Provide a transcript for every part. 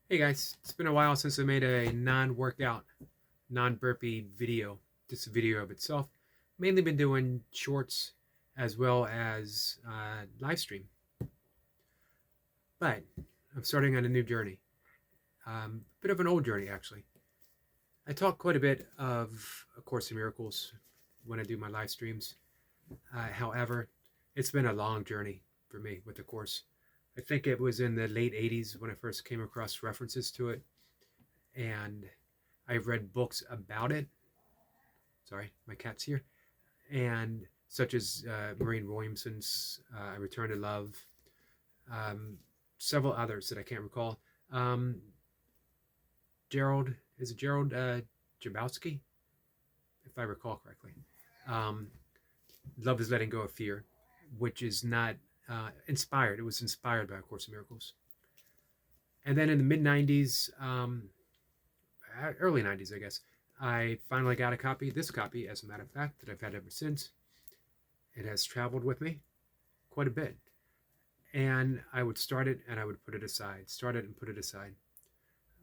Hey guys, it's been a while since I made a non-workout, non-burpee video, just a video of itself. Mainly been doing shorts as well as live stream, but I'm starting on a new journey. A bit of an old journey actually. I talk quite a bit of A Course in Miracles when I do my live streams. However, it's been a long journey for me with the course. I think it was in the late 80s when I first came across references to it, and I've read books about it. Sorry, my cat's here. And such as Maureen Williamson's "A Return to Love," um, several others that I can't recall. Um, Gerald is it Gerald Jabowski, if I recall correctly. Um, Love is Letting Go of Fear, which is not inspired. It was inspired by A Course in Miracles. And then in the mid '90s, early '90s, I guess, I finally got a copy. This copy, as a matter of fact, that I've had ever since. It has traveled with me quite a bit. And I would start it and I would put it aside, start it and put it aside.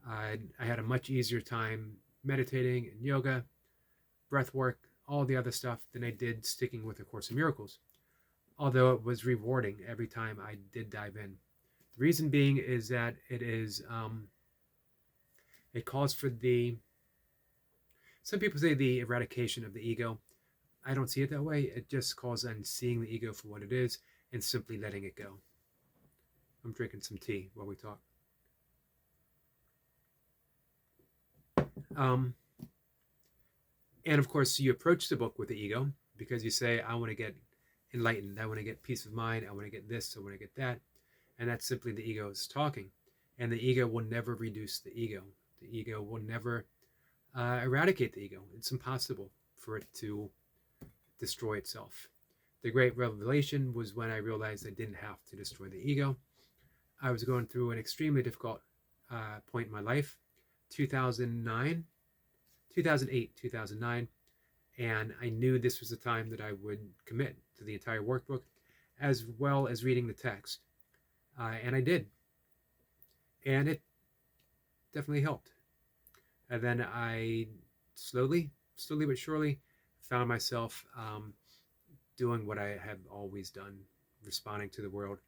I had a much easier time meditating and yoga, breath work, all the other stuff than I did sticking with A Course in Miracles, although it was rewarding every time I did dive in. The reason being is that it calls for some people say the eradication of the ego. I don't see it that way. It just calls on seeing the ego for what it is and simply letting it go. I'm drinking some tea while we talk. Um, and of course, you approach the book with the ego because you say, I want to get enlightened. I want to get peace of mind. I want to get this. I want to get that. And that's simply the ego is talking. And the ego will never reduce the ego. The ego will never eradicate the ego. It's impossible for it to destroy itself. The great revelation was when I realized I didn't have to destroy the ego. I was going through an extremely difficult point in my life, 2009, 2008, 2009, and I knew this was the time that I would commit to the entire workbook as well as reading the text. And I did. And it definitely helped. And then I slowly but surely, found myself doing what I have always done, responding to the world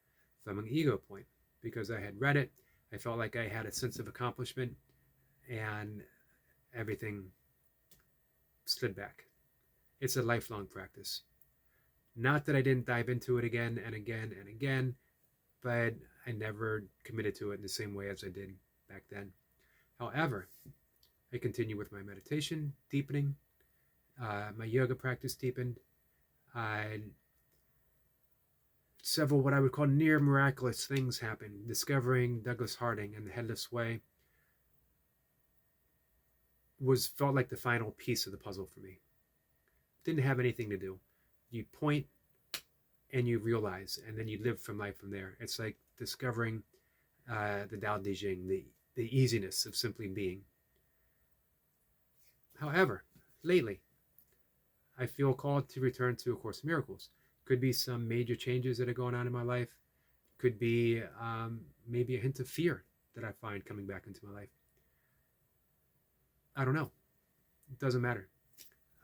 from an ego point. Because I had read it, I felt like I had a sense of accomplishment, and everything slid back. It's a lifelong practice. Not that I didn't dive into it again and again and again, but I never committed to it in the same way as I did back then. However, I continue with my meditation, deepening, my yoga practice deepened. I Several what I would call near miraculous things happened. Discovering Douglas Harding and the Headless Way felt like the final piece of the puzzle for me. Didn't have anything to do. You point and you realize, and then you live from life from there. It's like discovering the Tao Te Ching, the easiness of simply being. However, lately, I feel called to return to A Course in Miracles. Could be some major changes that are going on in my life. Could be maybe a hint of fear that I find coming back into my life. I don't know. It doesn't matter.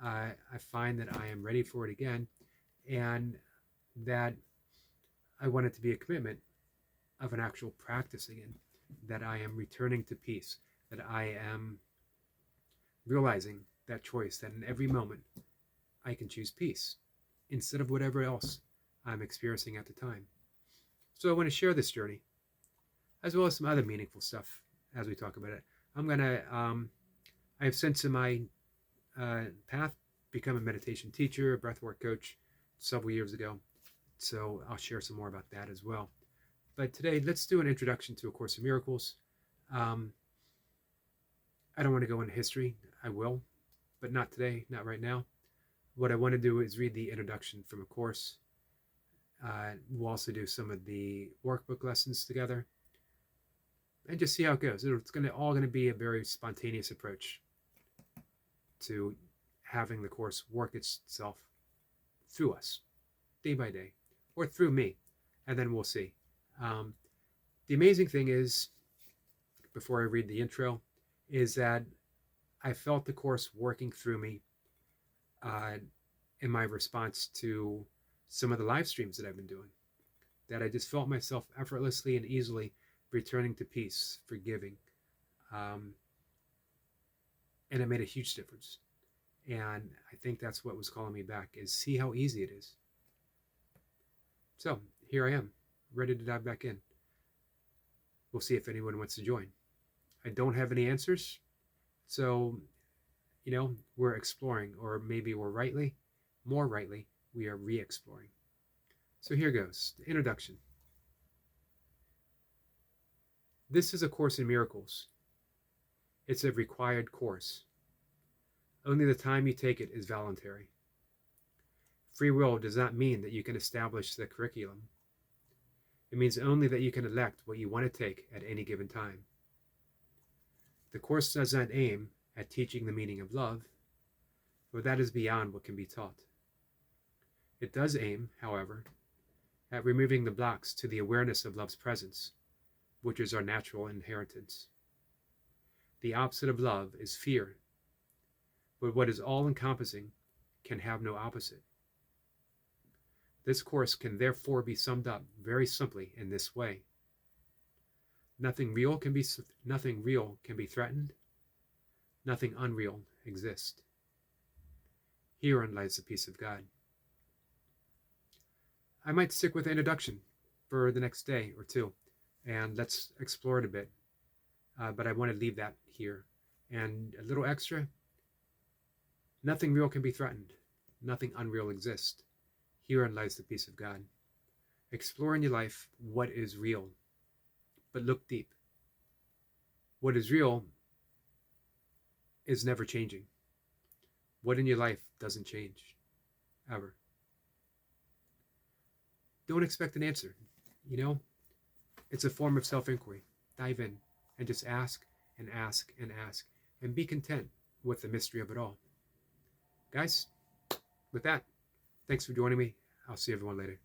I find that I am ready for it again, and that I want it to be a commitment of an actual practice again, that I am returning to peace, that I am realizing that choice, that in every moment I can choose peace instead of whatever else I'm experiencing at the time. So I want to share this journey, as well as some other meaningful stuff as we talk about it. I have since in my path become a meditation teacher, a breathwork coach several years ago. So I'll share some more about that as well. But today, let's do an introduction to A Course in Miracles. Um, I don't want to go into history. I will, but not today, not right now. What I want to do is read the introduction from A Course. We'll also do some of the workbook lessons together, and just see how it goes. It's all going to be a very spontaneous approach to having the course work itself through us, day by day, or through me, and then we'll see. The amazing thing is, before I read the intro is that I felt the Course working through me uh, in my response to some of the live streams that I've been doing. That I just felt myself effortlessly and easily returning to peace, forgiving. Um, and it made a huge difference. And I think that's what was calling me back is see how easy it is. So here I am, ready to dive back in. We'll see if anyone wants to join. I don't have any answers. So, we're exploring, or maybe more rightly, we are re-exploring. So here goes, the introduction. This is A Course in Miracles. It's a required course. Only the time you take it is voluntary. Free will does not mean that you can establish the curriculum. It means only that you can elect what you want to take at any given time. The Course does not aim at teaching the meaning of love, for that is beyond what can be taught. It does aim, however, at removing the blocks to the awareness of love's presence, which is our natural inheritance. The opposite of love is fear, but what is all-encompassing can have no opposite. This course can therefore be summed up very simply in this way. Nothing real can be threatened. Nothing unreal exists. Herein lies the peace of God. I might stick with the introduction for the next day or two, and let's explore it a bit. But I want to leave that here. And a little extra, nothing real can be threatened. Nothing unreal exists. Herein lies the peace of God. Explore in your life what is real, but look deep. What is real is never changing. What in your life doesn't change, ever. Don't expect an answer. It's a form of self-inquiry. Dive in and just ask and ask and ask and be content with the mystery of it all. Guys, with that, thanks for joining me. I'll see everyone later.